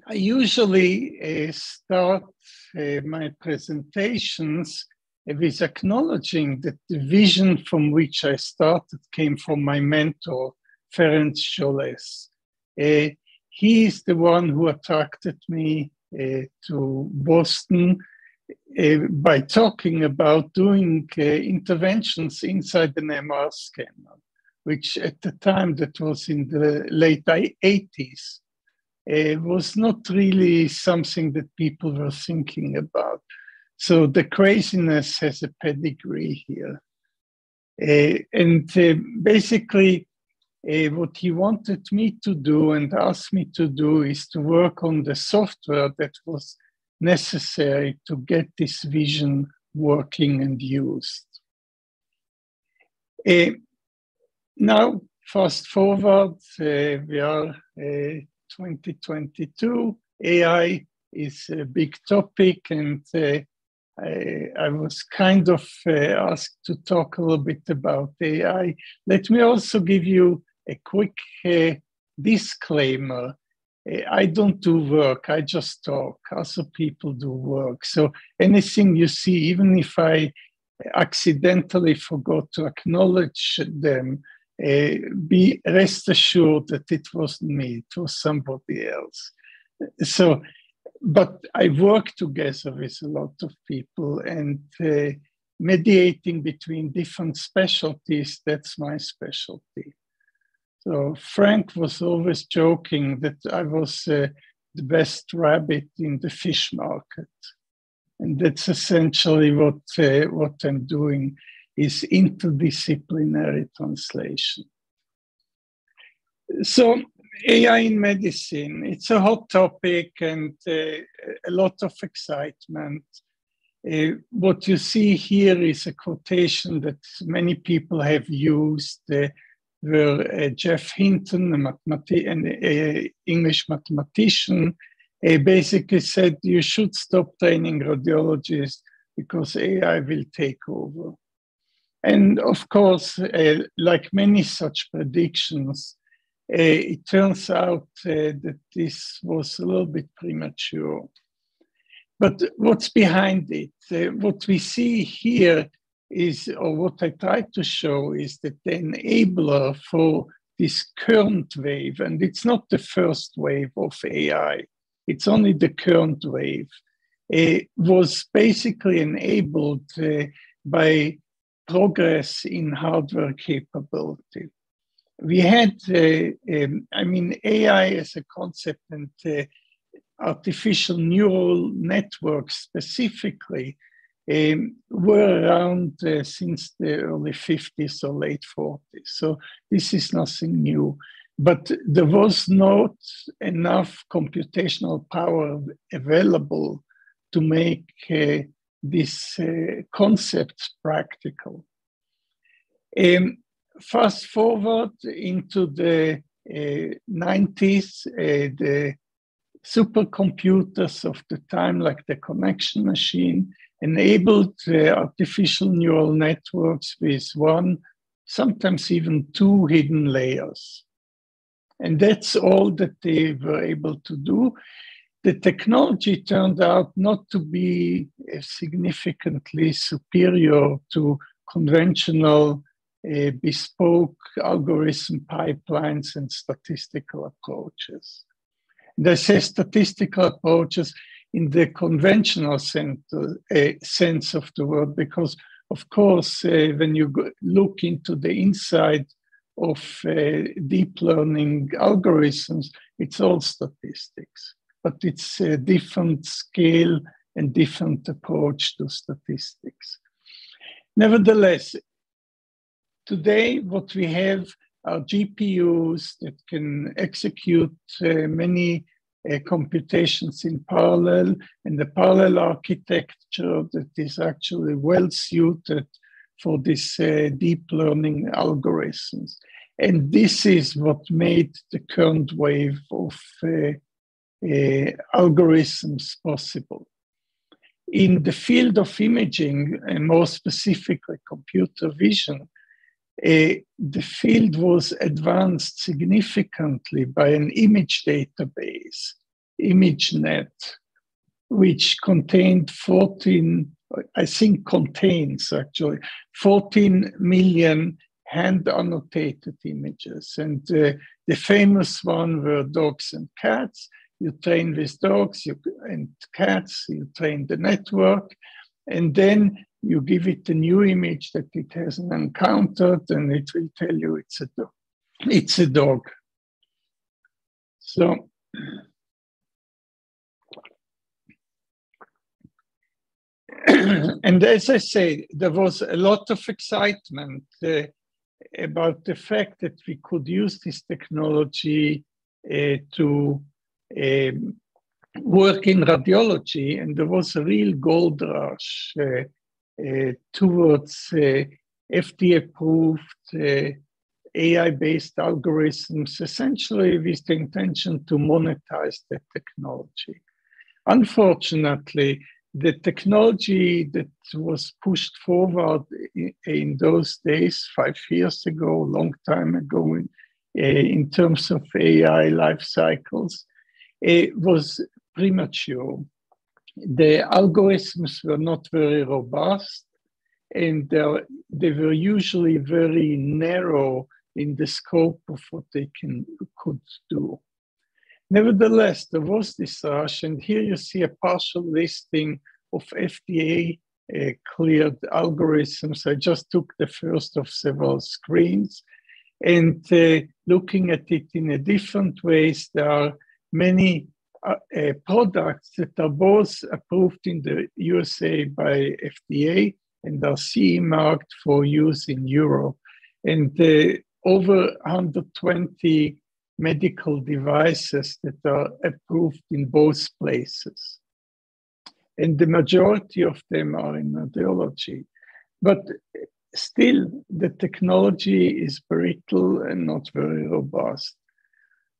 I usually start my presentations with acknowledging that the vision from which I started came from my mentor, Ferenc Joles. He is the one who attracted me to Boston by talking about doing interventions inside an MR scanner, which at the time, that was in the late 80s, was not really something that people were thinking about. So the craziness has a pedigree here. Basically, what he wanted me to do and asked me to do is to work on the software that was necessary to get this vision working and used. Now, fast forward, we are 2022. AI is a big topic, and I was kind of asked to talk a little bit about AI. Let me also give you a quick disclaimer. I don't do work, I just talk. Other people do work. So anything you see, even if I accidentally forgot to acknowledge them, be rest assured that it wasn't me, it was somebody else. So, but I work together with a lot of people, and mediating between different specialties, that's my specialty. So Frank was always joking that I was the best rabbit in the fish market. And that's essentially what I'm doing, is interdisciplinary translation. So AI in medicine, it's a hot topic and a lot of excitement. What you see here is a quotation that many people have used, where Jeff Hinton, an English mathematician, basically said you should stop training radiologists because AI will take over. And of course, like many such predictions, it turns out that this was a little bit premature. But what's behind it? What we see here is, or what I tried to show, is that the enabler for this current wave, and it's not the first wave of AI, it's only the current wave, was basically enabled by progress in hardware capability. We had, AI as a concept and artificial neural networks specifically were around since the early 50s or late 40s. So this is nothing new. But there was not enough computational power available to make this concept practical. Fast forward into the 90s, the supercomputers of the time, like the connection machine, enabled artificial neural networks with one, sometimes even two hidden layers. And that's all that they were able to do. The technology turned out not to be significantly superior to conventional bespoke algorithm pipelines and statistical approaches. And I say statistical approaches in the conventional sense of the word, because of course, when you look into the inside of deep learning algorithms, it's all statistics, but it's a different scale and different approach to statistics. Nevertheless, today what we have are GPUs that can execute many computations in parallel, and the parallel architecture that is actually well suited for this deep learning algorithms. And this is what made the current wave of algorithms possible. In the field of imaging, and more specifically computer vision, the field was advanced significantly by an image database ImageNet, which contained 14, I think contains actually 14 million hand annotated images. And the famous one were dogs and cats. You train with dogs and cats, you train the network, and then you give it a new image that it hasn't encountered, and it will tell you it's a dog. It's a dog. So, and as I say, there was a lot of excitement about the fact that we could use this technology to work in radiology, and there was a real gold rush towards FDA-approved AI-based algorithms, essentially with the intention to monetize the technology. Unfortunately, the technology that was pushed forward in those days, 5 years ago, a long time ago, in terms of AI life cycles, it was premature. The algorithms were not very robust, and they were usually very narrow in the scope of what they could do. Nevertheless, there was this rush, and here you see a partial listing of FDA-cleared algorithms. I just took the first of several screens, and looking at it in a different ways, there are many products that are both approved in the USA by FDA and are CE marked for use in Europe, and over 120 medical devices that are approved in both places. And the majority of them are in radiology. But still, the technology is brittle and not very robust.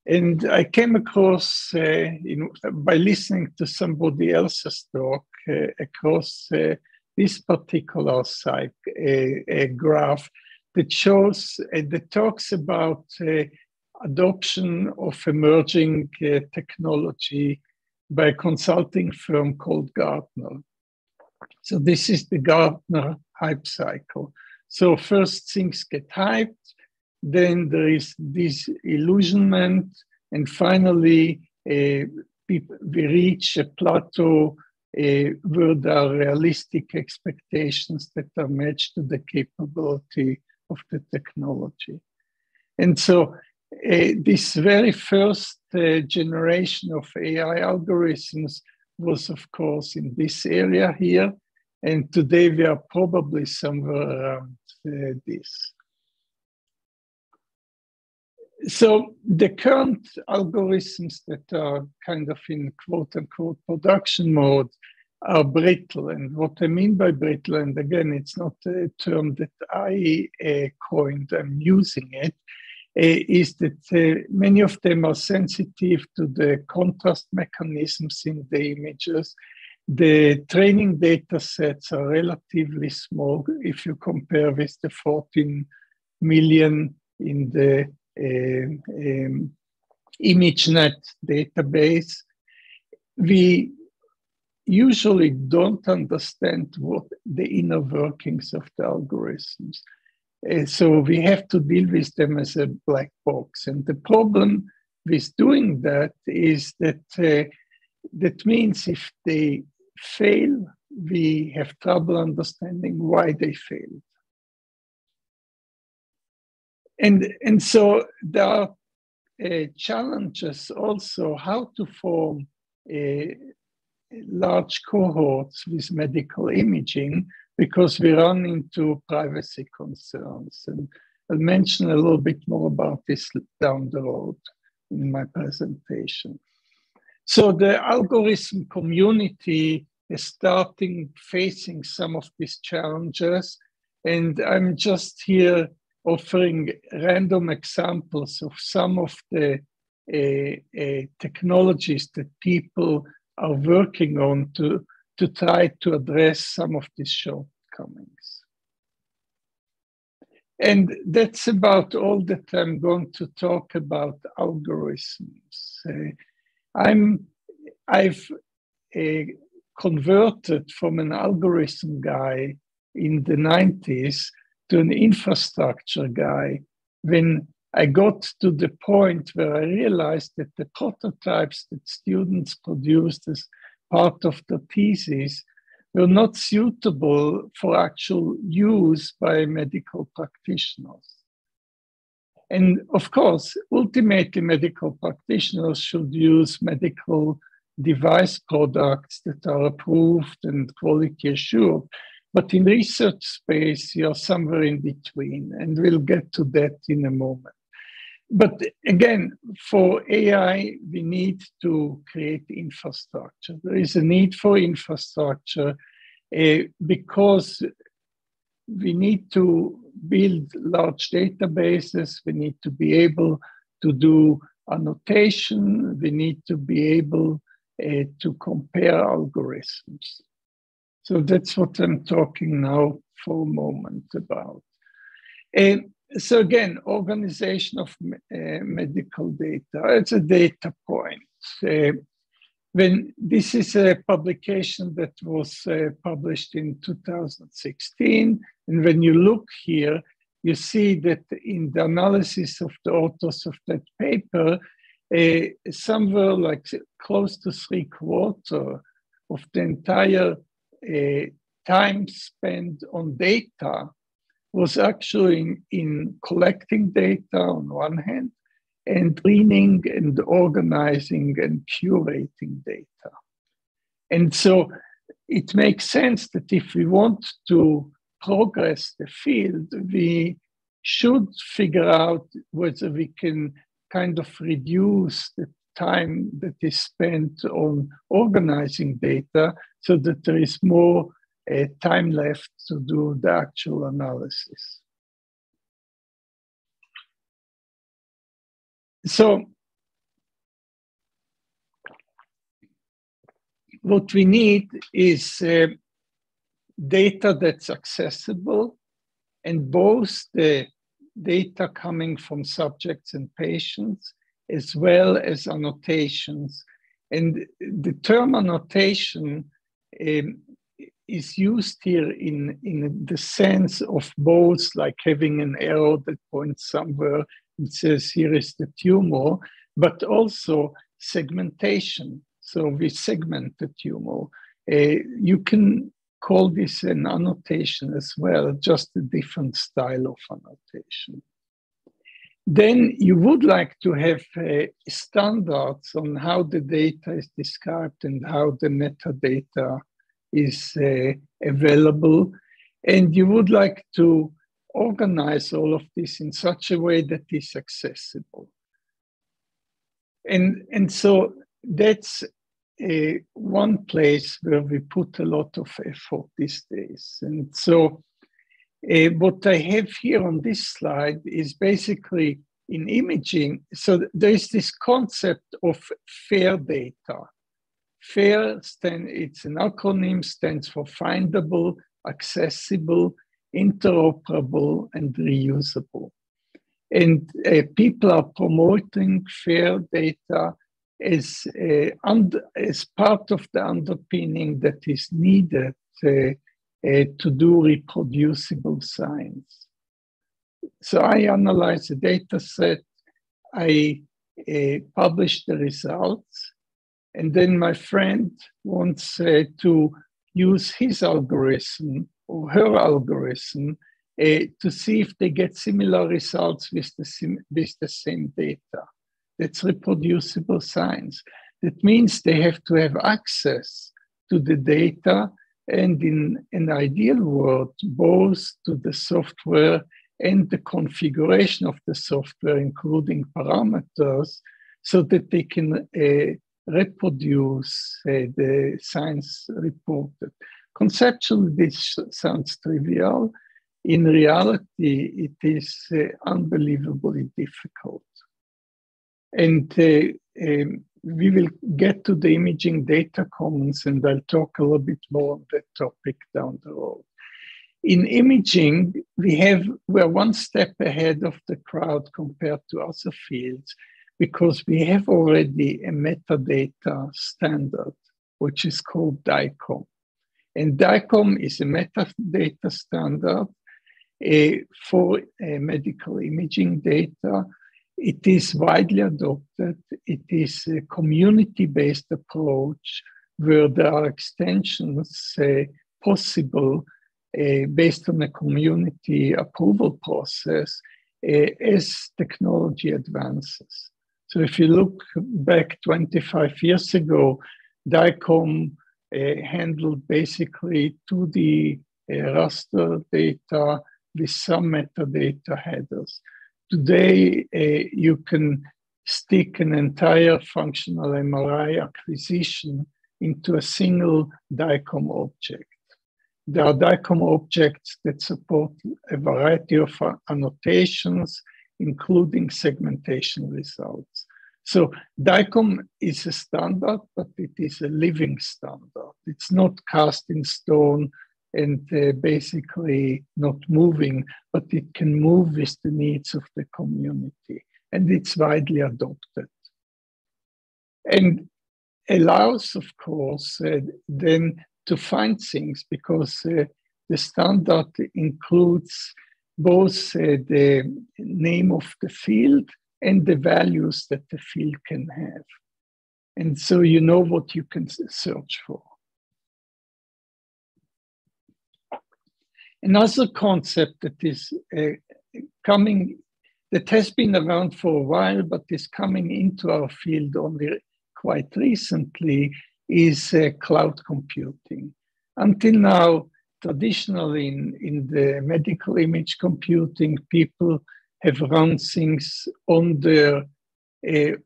And I came across, by listening to somebody else's talk, across this particular site, a graph that shows, that talks about adoption of emerging technology by a consulting firm called Gartner. So this is the Gartner hype cycle. So first things get hyped, then there is disillusionment, and finally we reach a plateau where there are realistic expectations that are matched to the capability of the technology. And so this very first generation of AI algorithms was, of course, in this area here. And today we are probably somewhere around this. So the current algorithms that are kind of in quote-unquote production mode are brittle. And what I mean by brittle, and again, it's not a term that I coined, I'm using it, is that many of them are sensitive to the contrast mechanisms in the images. The training data sets are relatively small if you compare with the 14 million in the ImageNet database. We usually don't understand what the inner workings of the algorithms. So we have to deal with them as a black box. And the problem with doing that is that that means if they fail, we have trouble understanding why they failed. And so there are challenges also how to form large cohorts with medical imaging, because we run into privacy concerns. And I'll mention a little bit more about this down the road in my presentation. So the algorithm community is facing some of these challenges. And I'm just here offering random examples of some of the technologies that people are working on to try to address some of these shortcomings. And that's about all that I'm going to talk about algorithms. I'm I've converted from an algorithm guy in the 90s to an infrastructure guy when I got to the point where I realized that the prototypes that students produced as part of the thesis were not suitable for actual use by medical practitioners. And of course, ultimately, medical practitioners should use medical device products that are approved and quality assured. But in research space, you're somewhere in between, and we'll get to that in a moment. But again, for AI, we need to create infrastructure. There is a need for infrastructure because we need to build large databases. We need to be able to do annotation. We need to be able to compare algorithms. So that's what I'm talking now for a moment about. So again, organization of medical data. It's a data point. When this is a publication that was published in 2016, and when you look here, you see that in the analysis of the authors of that paper, somewhere like close to 3/4 of the entire time spent on data was actually in collecting data on one hand, and cleaning and organizing and curating data. And so it makes sense that if we want to progress the field, we should figure out whether we can kind of reduce the time that is spent on organizing data so that there is more time left to do the actual analysis. So what we need is data that's accessible, and both the data coming from subjects and patients, as well as annotations. And the term annotation is used here in the sense of both like having an arrow that points somewhere and says, here is the tumor, but also segmentation. So we segment the tumor. You can call this an annotation as well, just a different style of annotation. Then you would like to have standards on how the data is described and how the metadata is available. And you would like to organize all of this in such a way that is accessible. And so that's one place where we put a lot of effort these days. And so what I have here on this slide is basically in imaging. So there is this concept of FAIR data. FAIR, it's an acronym, stands for findable, accessible, interoperable, and reusable. And people are promoting FAIR data as part of the underpinning that is needed to do reproducible science. So I analyze the data set, I publish the results, and then my friend wants to use his algorithm or her algorithm to see if they get similar results with the same data. That's reproducible science. That means they have to have access to the data, and in an ideal world, both to the software and the configuration of the software, including parameters, so that they can reproduce the science reported. Conceptually, this sounds trivial. In reality, it is unbelievably difficult. And we will get to the Imaging Data Commons, and I'll talk a little bit more on that topic down the road. In imaging, we're one step ahead of the crowd compared to other fields, because we have already a metadata standard, which is called DICOM. And DICOM is a metadata standard for medical imaging data. It is widely adopted. It is a community-based approach where there are extensions possible based on a community approval process as technology advances. So if you look back 25 years ago, DICOM handled basically 2D raster data with some metadata headers. Today, you can stick an entire functional MRI acquisition into a single DICOM object. There are DICOM objects that support a variety of annotations, including segmentation results. So DICOM is a standard, but it is a living standard. It's not cast in stone and basically not moving, but it can move with the needs of the community, and it's widely adopted. And allows, of course, then to find things, because the standard includes both the name of the field and the values that the field can have. And so you know what you can search for. Another concept that is coming, that has been around for a while, but is coming into our field only quite recently, is cloud computing. Until now, traditionally in the medical image computing, people have run things on their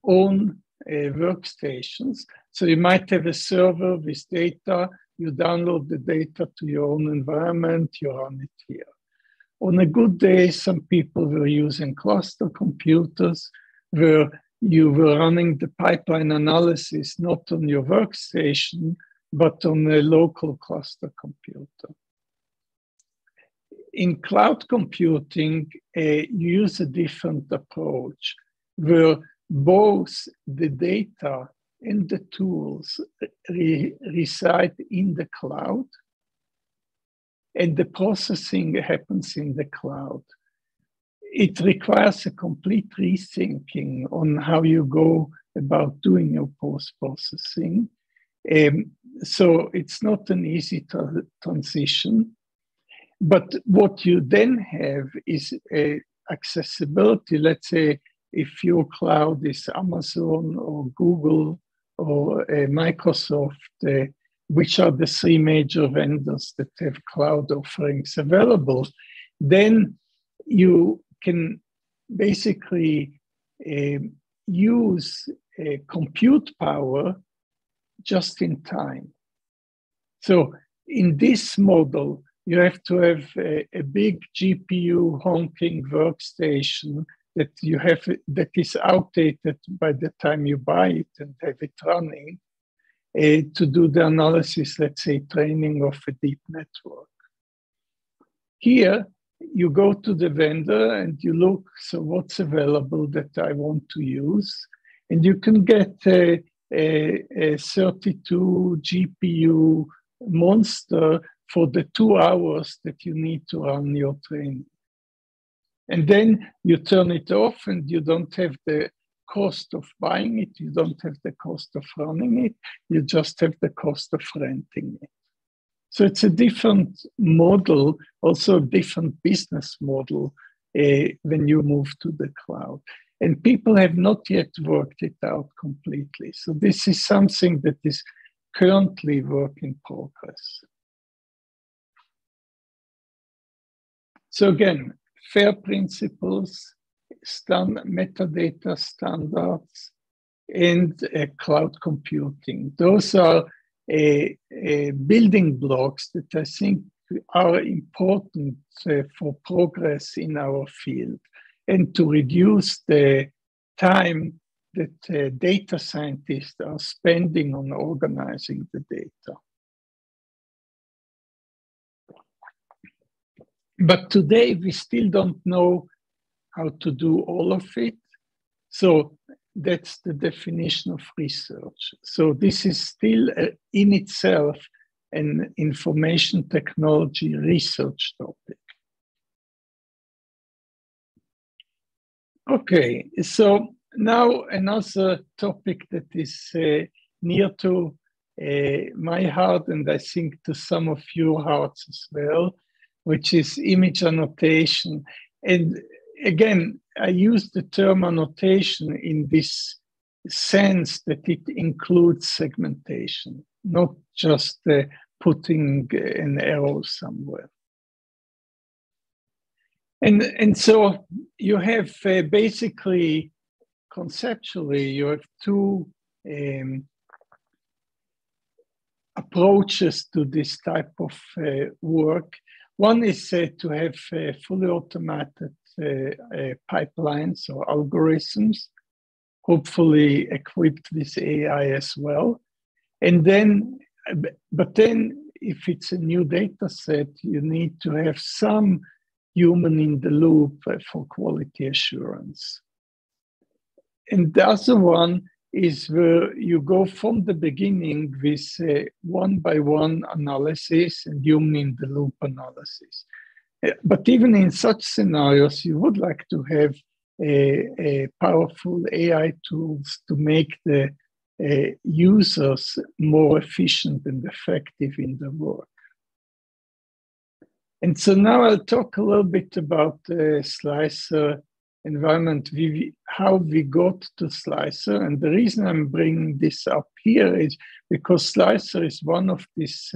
own workstations. So you might have a server with data, you download the data to your own environment, you run it here. On a good day, some people were using cluster computers where you were running the pipeline analysis not on your workstation, but on a local cluster computer. In cloud computing, you use a different approach where both the data and the tools reside in the cloud, and the processing happens in the cloud. It requires a complete rethinking on how you go about doing your post-processing. So it's not an easy transition. But what you then have is accessibility. Let's say if your cloud is Amazon or Google or Microsoft, which are the three major vendors that have cloud offerings available, then you can basically use compute power just in time. So in this model, you have to have a big GPU honking workstation that you have that is outdated by the time you buy it and have it running to do the analysis, let's say training of a deep network. Here, you go to the vendor and you look, so what's available that I want to use? And you can get a 32 GPU monster for the 2 hours that you need to run your training. And then you turn it off and you don't have the cost of buying it, you don't have the cost of running it, you just have the cost of renting it. So it's a different model, also a different business model when you move to the cloud. And people have not yet worked it out completely. So this is something that is currently work in progress. So again, FAIR principles, metadata standards, and cloud computing. Those are building blocks that I think are important for progress in our field and to reduce the time that data scientists are spending on organizing the data. But today, we still don't know how to do all of it. So that's the definition of research. So this is still in itself an information technology research topic. Okay, so now another topic that is near to my heart, and I think to some of your hearts as well, which is image annotation. And again, I use the term annotation in this sense that it includes segmentation, not just putting an arrow somewhere. And so you have basically, conceptually, you have two approaches to this type of work. One is to have fully automated pipelines or algorithms, hopefully equipped with AI as well. And then, but then if it's a new data set, you need to have some human in the loop for quality assurance. And the other one is where you go from the beginning with one-by-one analysis and human-in-the-loop analysis. But even in such scenarios, you would like to have a powerful AI tools to make the users more efficient and effective in the work. And so now I'll talk a little bit about the Slicer environment, how we got to Slicer. And the reason I'm bringing this up here is because Slicer is one of these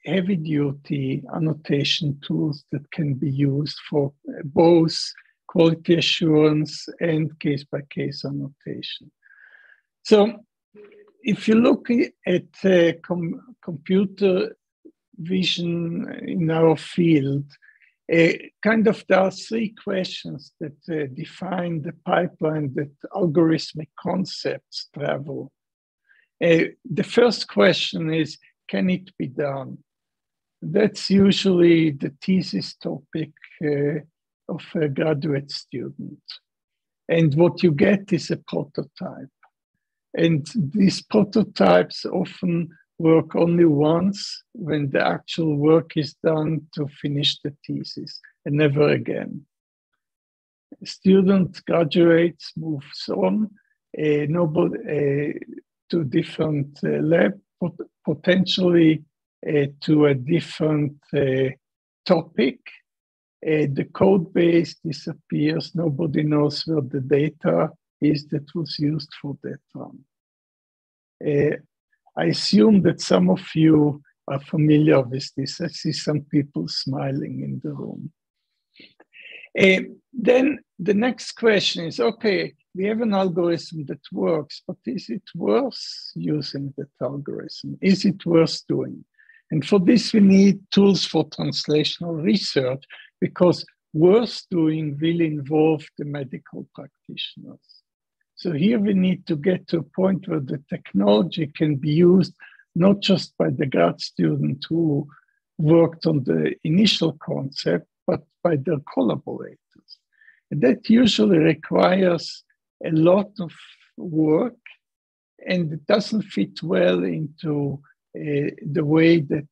heavy-duty annotation tools that can be used for both quality assurance and case-by-case annotation. So if you look at computer vision in our field, kind of there are three questions that define the pipeline that algorithmic concepts travel. The first question is, can it be done? That's usually the thesis topic of a graduate student. And what you get is a prototype. And these prototypes often work only once when the actual work is done to finish the thesis, and never again. A student graduates, moves on to different lab, potentially to a different topic. The code base disappears. Nobody knows where the data is that was used for that one. I assume that some of you are familiar with this. I see some people smiling in the room. Then the next question is, okay, we have an algorithm that works, but is it worth using that algorithm? Is it worth doing? And for this, we need tools for translational research, because worth doing will involve the medical practitioners. So here we need to get to a point where the technology can be used not just by the grad student who worked on the initial concept, but by their collaborators. And that usually requires a lot of work, and it doesn't fit well into the way that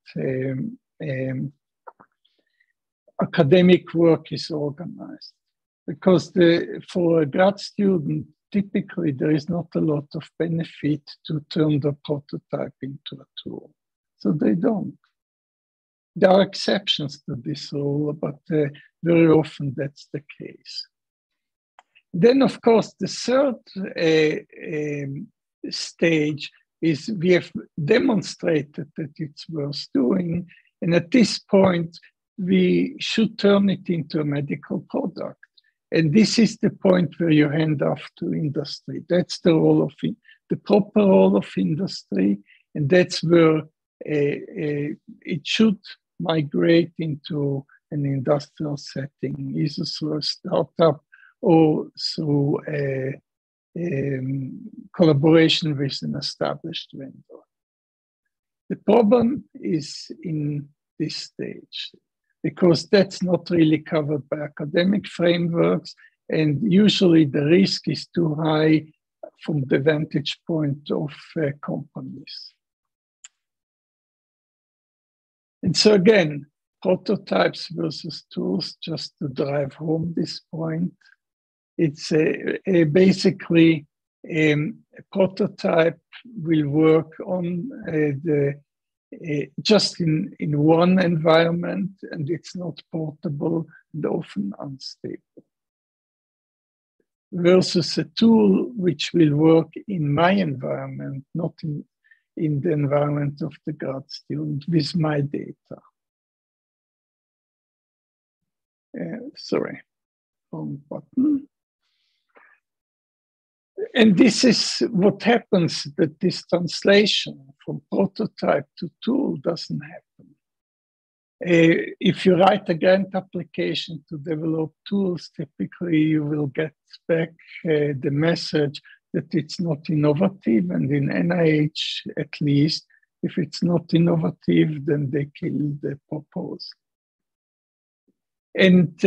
academic work is organized. Because for a grad student, typically there is not a lot of benefit to turn the prototype into a tool. So they don't. There are exceptions to this rule, but very often that's the case. Then, of course, the third stage is we have demonstrated that it's worth doing. And at this point, we should turn it into a medical product. And this is the point where you hand off to industry. That's the role of the proper role of industry. And that's where it should migrate into an industrial setting, either through a startup or through a collaboration with an established vendor. The problem is in this stage, because that's not really covered by academic frameworks, and usually the risk is too high from the vantage point of companies. And so again, prototypes versus tools, just to drive home this point. It's basically a prototype will work on just in one environment, and it's not portable and often unstable. Versus a tool which will work in my environment, not in the environment of the grad student with my data. Sorry, wrong button. And this is what happens, that this translation from prototype to tool doesn't happen. If you write a grant application to develop tools, typically you will get back the message that it's not innovative, and in NIH at least, if it's not innovative, then they kill the proposal. And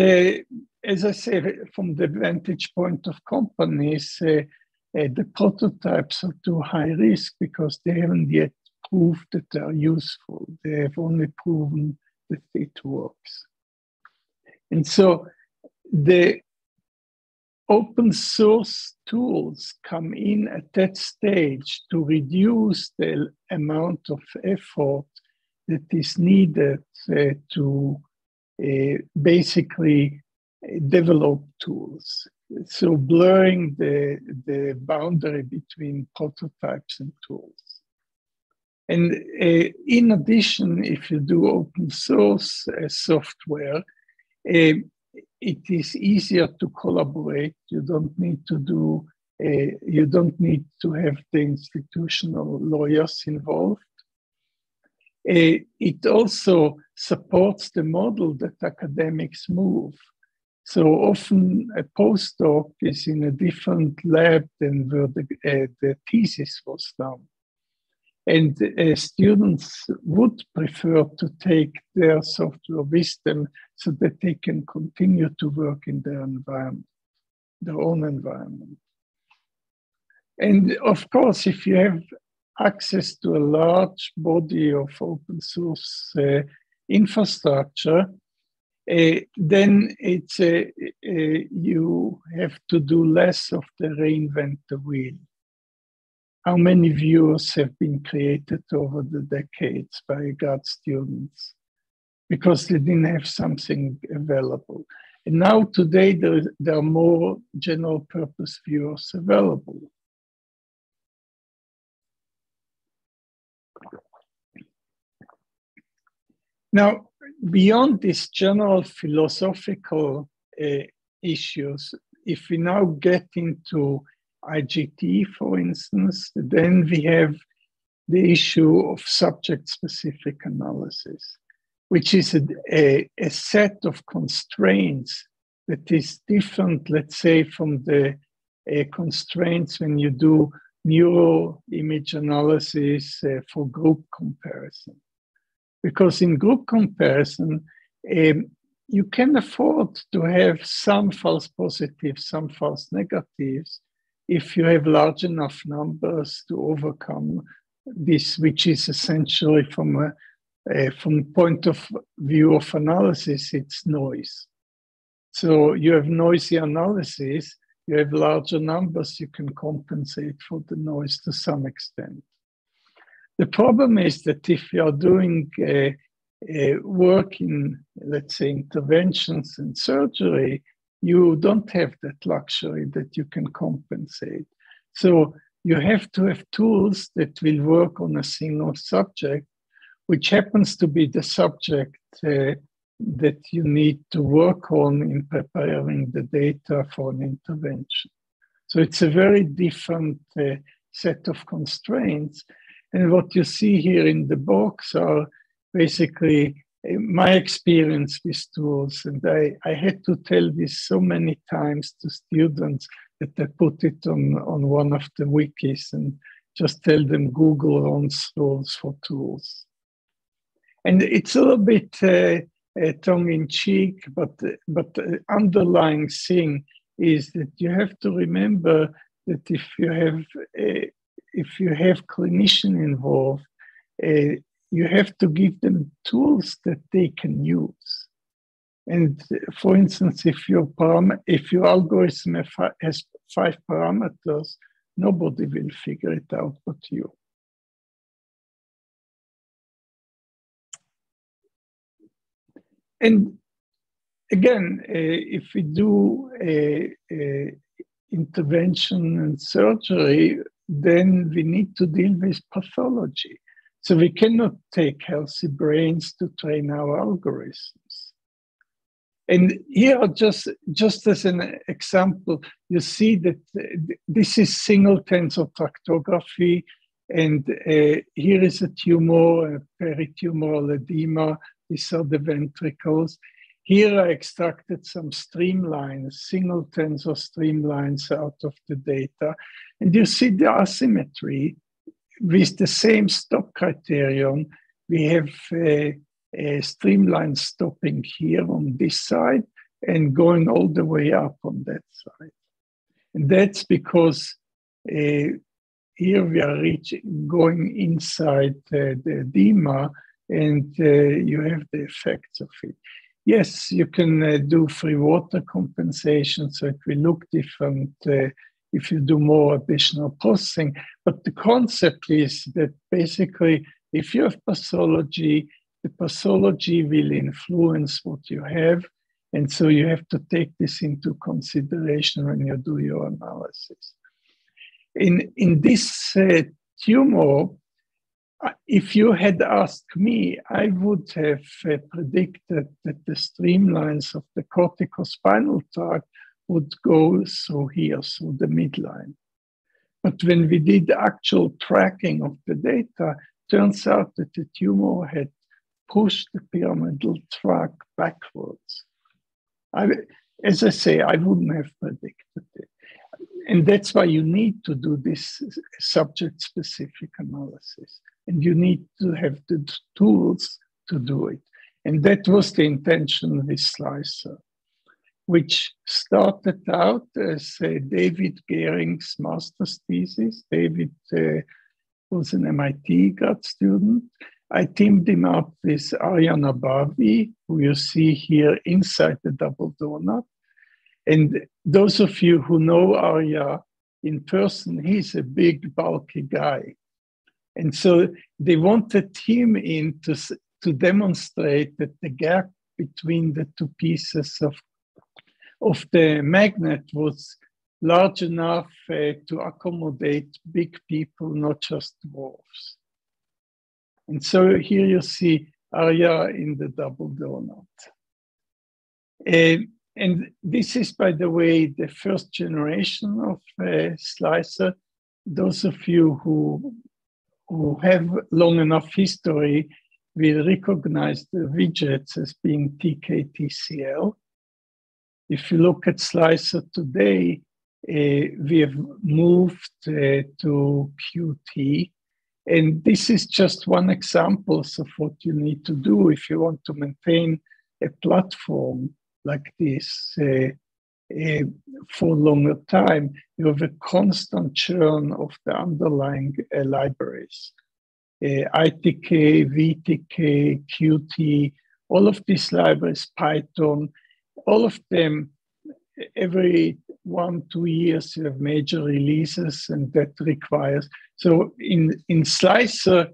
as I said, from the vantage point of companies, the prototypes are too high risk because they haven't yet proved that they are useful. They have only proven that it works. And so the open source tools come in at that stage to reduce the amount of effort that is needed to basically develop tools. So blurring the boundary between prototypes and tools. And in addition, if you do open source software, it is easier to collaborate. You don't need to do, you don't need to have the institutional lawyers involved. It also supports the model that academics move. So often a postdoc is in a different lab than where the thesis was done. And students would prefer to take their software with them so that they can continue to work in their environment, their own environment. And of course, if you have access to a large body of open source infrastructure, then it's you have to do less of the reinvent the wheel. How many views have been created over the decades by grad students because they didn't have something available? And now today there are more general purpose viewers available. Now, beyond these general philosophical issues, if we now get into IGT, for instance, then we have the issue of subject-specific analysis, which is a set of constraints that is different, let's say, from the constraints when you do neuroimage analysis for group comparison. Because in group comparison, you can afford to have some false positives, some false negatives, if you have large enough numbers to overcome this, which is essentially from point of view of analysis, it's noise. So you have noisy analysis, you have larger numbers, you can compensate for the noise to some extent. The problem is that if you are doing work in, let's say, interventions and surgery, you don't have that luxury that you can compensate. So you have to have tools that will work on a single subject, which happens to be the subject that you need to work on in preparing the data for an intervention. So it's a very different set of constraints. And what you see here in the box are basically my experience with tools. And I had to tell this so many times to students that I put it on one of the wikis and just tell them Google runs rules for tools. And it's a little bit tongue-in-cheek, but the underlying thing is that you have to remember that if you have clinician involved, you have to give them tools that they can use. And for instance, if your algorithm has 5 parameters, nobody will figure it out but you. And again, if we do intervention and surgery, then we need to deal with pathology. So we cannot take healthy brains to train our algorithms. And here, just as an example, you see that this is single tensor tractography, and here is a tumor, a peritumoral edema. These are the ventricles. Here I extracted some streamlines, single tensor streamlines out of the data. And you see the asymmetry. With the same stop criterion, we have a streamline stopping here on this side and going all the way up on that side. And that's because here we are going inside the edema, and you have the effects of it. Yes, you can do free water compensation, so it will look different if you do more additional processing. But the concept is that basically, if you have pathology, the pathology will influence what you have. And so you have to take this into consideration when you do your analysis. In this tumor, if you had asked me, I would have predicted that the streamlines of the corticospinal tract would go through here, through the midline. But when we did actual tracking of the data, turns out that the tumor had pushed the pyramidal tract backwards. As I say, I wouldn't have predicted it. And that's why you need to do this subject-specific analysis. And you need to have the tools to do it. And that was the intention with Slicer, which started out as David Gehring's master's thesis. David was an MIT grad student. I teamed him up with Aryan Abavi, who you see here inside the double donut. And those of you who know Arya in person, he's a big, bulky guy. And so they wanted him in to demonstrate that the gap between the two pieces of the magnet was large enough to accommodate big people, not just dwarfs. And so here you see Arya in the double donut. And this is, by the way, the first generation of Slicer. Those of you who have long enough history will recognize the widgets as being TK-TCL. If you look at Slicer today, we have moved to QT. And this is just one example of what you need to do if you want to maintain a platform like this for a longer time. You have a constant churn of the underlying libraries. ITK, VTK, Qt, all of these libraries, Python, all of them, every 1-2 years you have major releases, and that requires. So in Slicer,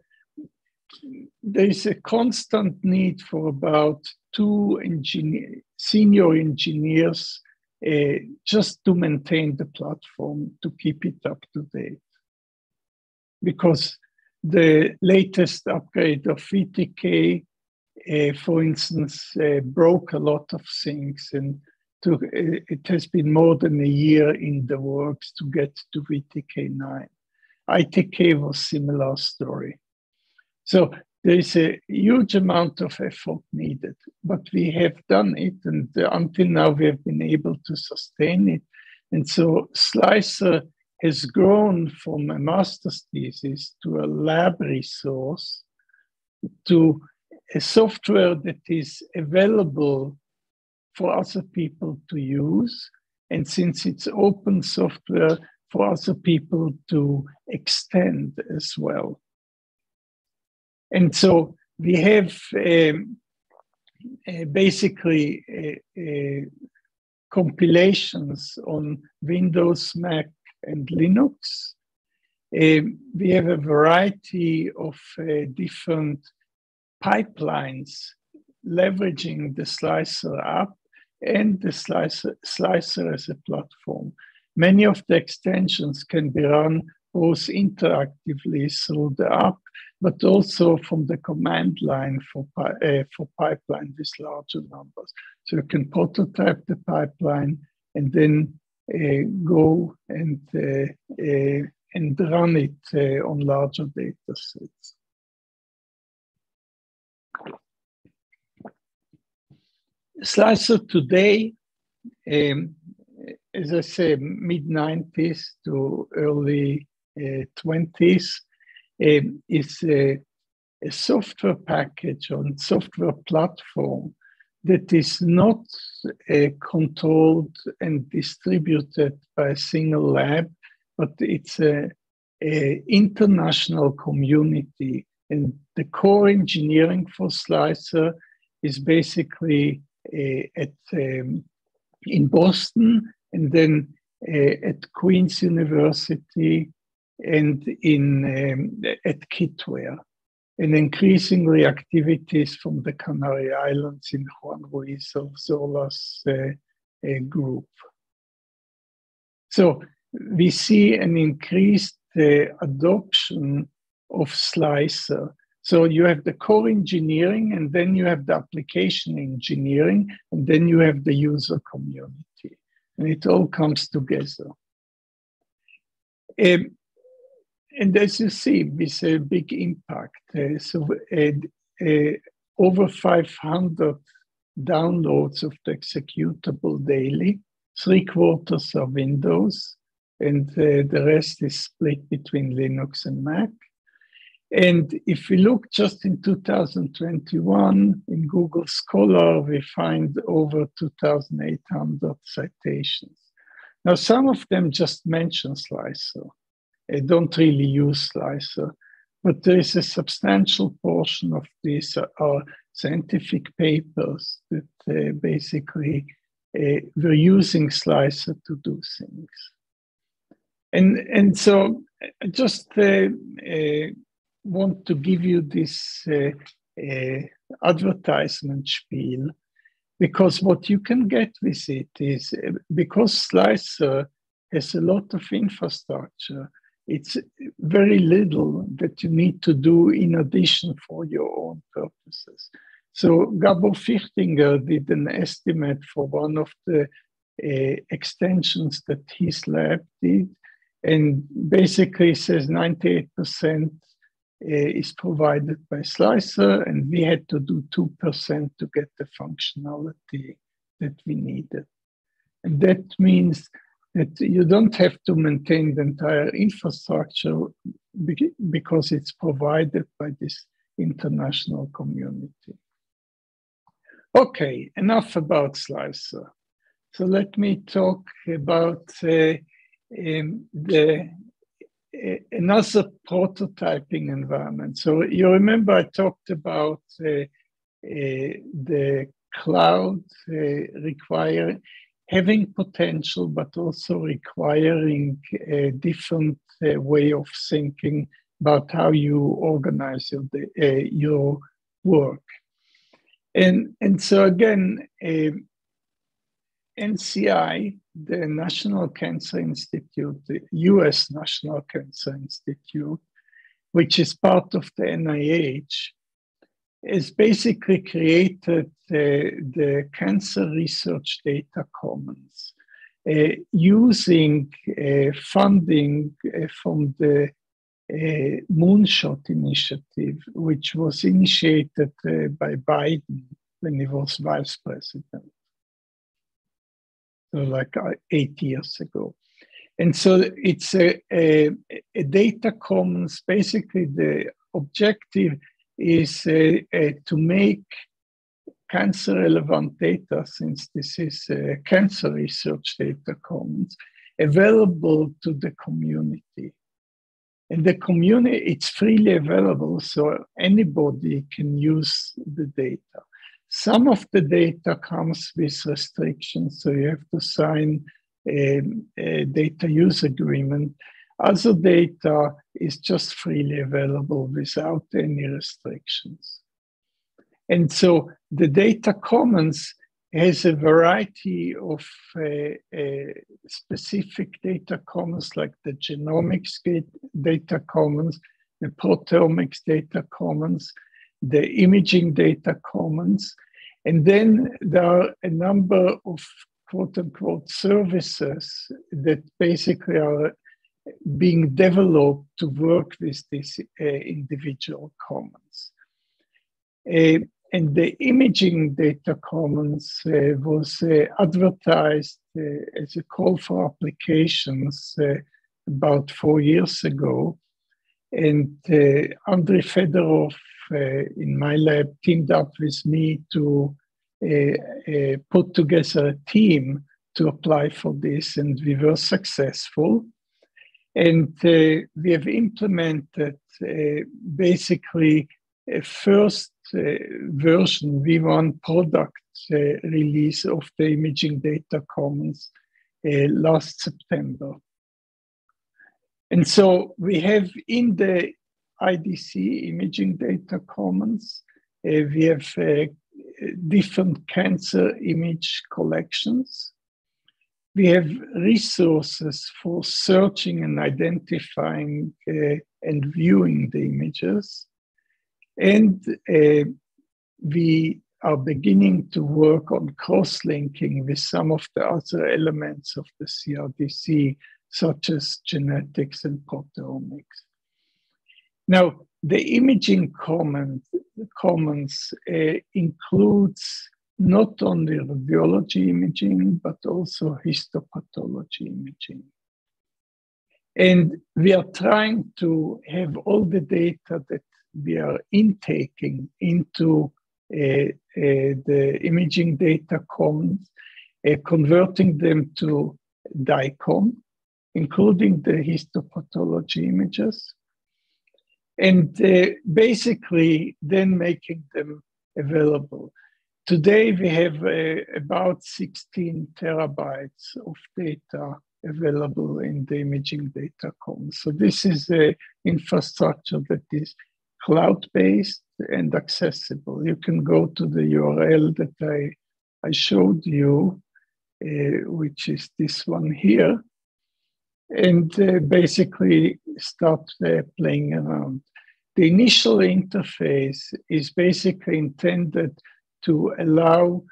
there is a constant need for about 2 senior engineers just to maintain the platform, to keep it up to date. Because the latest upgrade of VTK, for instance, broke a lot of things, and it has been more than a year in the works to get to VTK 9. ITK was similar story. So there is a huge amount of effort needed, but we have done it, and until now we have been able to sustain it. And so Slicer has grown from a master's thesis to a lab resource to a software that is available for other people to use. And since it's open software, for other people to extend as well. And so we have basically compilations on Windows, Mac, and Linux. We have a variety of different pipelines leveraging the Slicer app and the Slicer as a platform. Many of the extensions can be run both interactively through the app, but also from the command line for pipeline with larger numbers. So you can prototype the pipeline and then go and run it on larger data sets. Slicer today, as I say, mid-90s to early 20s, is a software package on software platform that is not controlled and distributed by a single lab, but it's an international community. And the core engineering for Slicer is basically in Boston, and then at Queen's University, and at Kitware, and increasingly activities from the Canary Islands in Juan Ruiz of Zola's group. So we see an increased adoption of Slicer. So you have the core engineering, and then you have the application engineering, and then you have the user community, and it all comes together. And as you see, with a big impact. Over 500 downloads of the executable daily, 3/4 are Windows, and the rest is split between Linux and Mac. And if we look just in 2021, in Google Scholar, we find over 2,800 citations. Now, some of them just mention Slicer. They don't really use Slicer, but there is a substantial portion of these are scientific papers that basically were using Slicer to do things. And so I just want to give you this advertisement spiel, because what you can get with it is, because Slicer has a lot of infrastructure, it's very little that you need to do in addition for your own purposes. So Gabor Fichtinger did an estimate for one of the extensions that his lab did, and basically says 98% is provided by Slicer, and we had to do 2% to get the functionality that we needed. And that means that you don't have to maintain the entire infrastructure because it's provided by this international community. Okay, enough about Slicer. So let me talk about another prototyping environment. So you remember I talked about the cloud having potential, but also requiring a different way of thinking about how you organize your work. And so again, NCI, the National Cancer Institute, the US National Cancer Institute, which is part of the NIH, has basically created the Cancer Research Data Commons using funding from the Moonshot Initiative, which was initiated by Biden when he was vice president. So like 8 years ago. And so it's a data commons. Basically, the objective is to make cancer relevant data, since this is a cancer research data commons, available to the community. And the community, it's freely available, so anybody can use the data. Some of the data comes with restrictions, so you have to sign a data use agreement. Other data is just freely available without any restrictions. And so the data commons has a variety of specific data commons, like the genomics data commons, the proteomics data commons, the imaging data commons. And then there are a number of quote-unquote services that basically are being developed to work with these individual commons. And the imaging data commons was advertised as a call for applications about 4 years ago. And Andrei Fedorov in my lab teamed up with me to put together a team to apply for this, and we were successful. And we have implemented basically a first version, V1 product release of the Imaging Data Commons last September. And so we have in the IDC, Imaging Data Commons, we have different cancer image collections. We have resources for searching and identifying and viewing the images. And we are beginning to work on cross-linking with some of the other elements of the CRDC, such as genetics and proteomics. Now, the imaging commons includes not only radiology imaging, but also histopathology imaging. And we are trying to have all the data that we are intaking into the imaging data commons, converting them to DICOM, including the histopathology images, and basically then making them available. Today we have about 16 terabytes of data available in the imaging data commons. So this is an infrastructure that is cloud-based and accessible. You can go to the URL that I showed you, which is this one here, and basically start playing around. The initial interface is basically intended to allow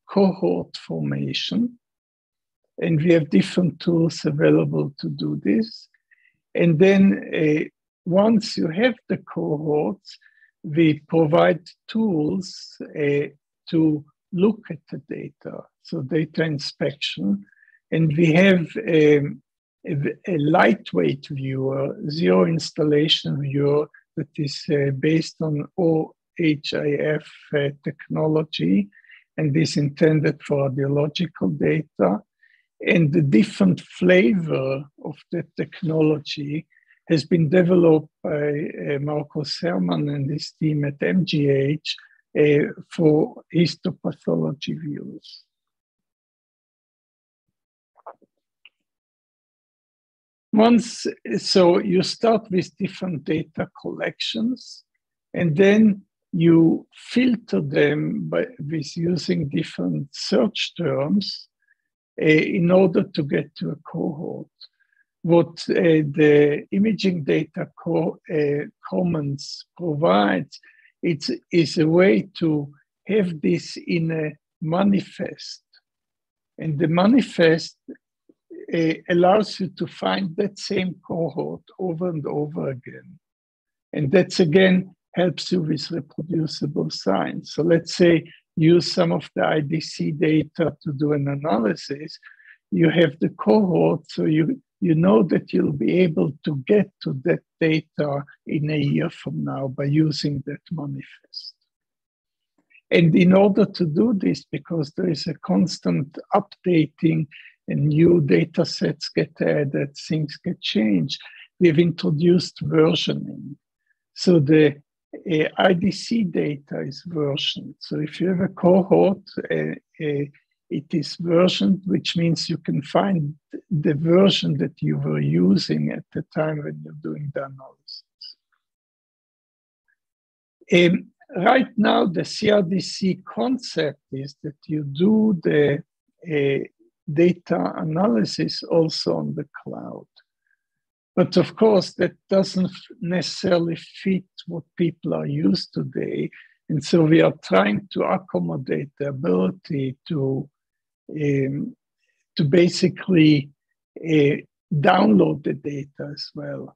cohort formation, and we have different tools available to do this. And then once you have the cohorts, we provide tools to look at the data, so data inspection. And we have a lightweight viewer, zero installation viewer that is based on OHIF technology and is intended for radiological data. And the different flavor of the technology has been developed by Marcus Herrmann and his team at MGH for histopathology views. So you start with different data collections, and then you filter them with using different search terms in order to get to a cohort. What the imaging data commons provides is a way to have this in a manifest. And the manifest allows you to find that same cohort over and over again. And that's, again, helps you with reproducible science. So let's say use some of the IDC data to do an analysis. You have the cohort, so you know that you'll be able to get to that data in a year from now by using that manifest. And in order to do this, because there is a constant updating, and new data sets get added, things get changed, we've introduced versioning. So the IDC data is versioned. So if you have a cohort, it is versioned, which means you can find the version that you were using at the time when you're doing the analysis. Right now, the CRDC concept is that you do the data analysis also on the cloud. But of course, that doesn't necessarily fit what people are used to today. And so we are trying to accommodate the ability to basically download the data as well.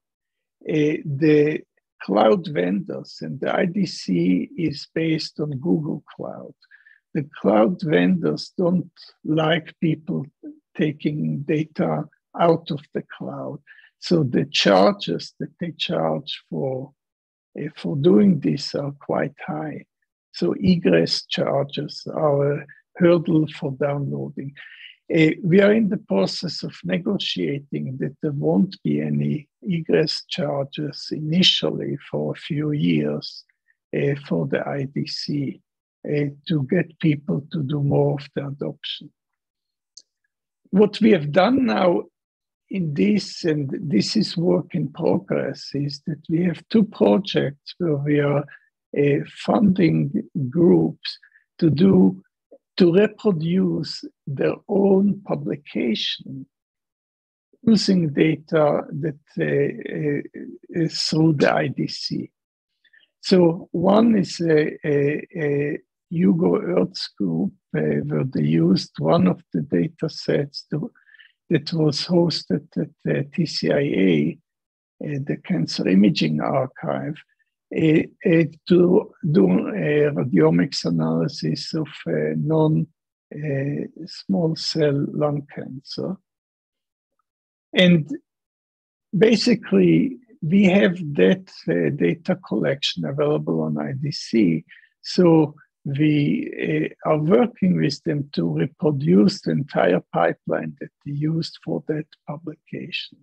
The cloud vendors, and the IDC is based on Google Cloud. The cloud vendors don't like people taking data out of the cloud. So the charges that they charge for doing this are quite high. So egress charges are a hurdle for downloading. We are in the process of negotiating that there won't be any egress charges initially for a few years for the IDC to get people to do more of the adoption. What we have done now in this, and this is work in progress, is that we have two projects where we are funding groups to reproduce their own publication using data that is through the IDC. So one is a Hugo Ertz group where they used one of the data sets that was hosted at the TCIA, the Cancer Imaging Archive, to do a radiomics analysis of non-small cell lung cancer. And basically, we have that data collection available on IDC. So we are working with them to reproduce the entire pipeline that they used for that publication.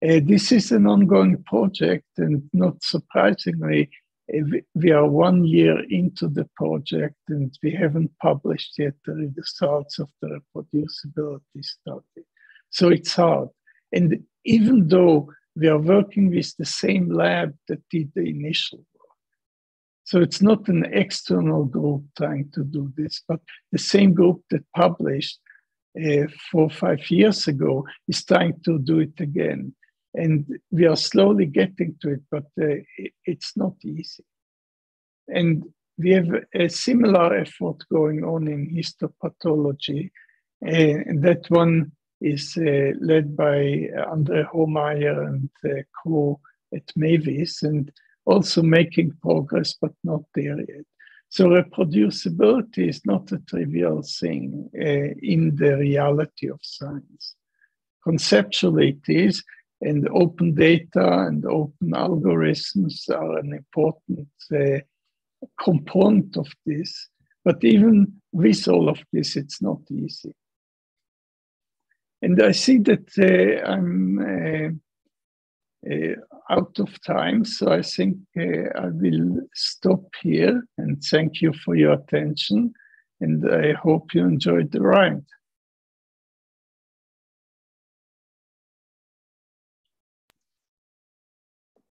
This is an ongoing project, and not surprisingly, we are 1 year into the project and we haven't published yet the results of the reproducibility study. So it's hard. And even though we are working with the same lab that did the initial work, so it's not an external group trying to do this, but the same group that published 4 or 5 years ago is trying to do it again. And we are slowly getting to it, but it's not easy. And we have a similar effort going on in histopathology. And that one is led by Andre Hohmeier and co at Mavis, and also making progress, but not there yet. So reproducibility is not a trivial thing in the reality of science. Conceptually it is, and open data and open algorithms are an important component of this. But even with all of this, it's not easy. And I see that I'm out of time, so I think I will stop here and thank you for your attention. And I hope you enjoyed the ride.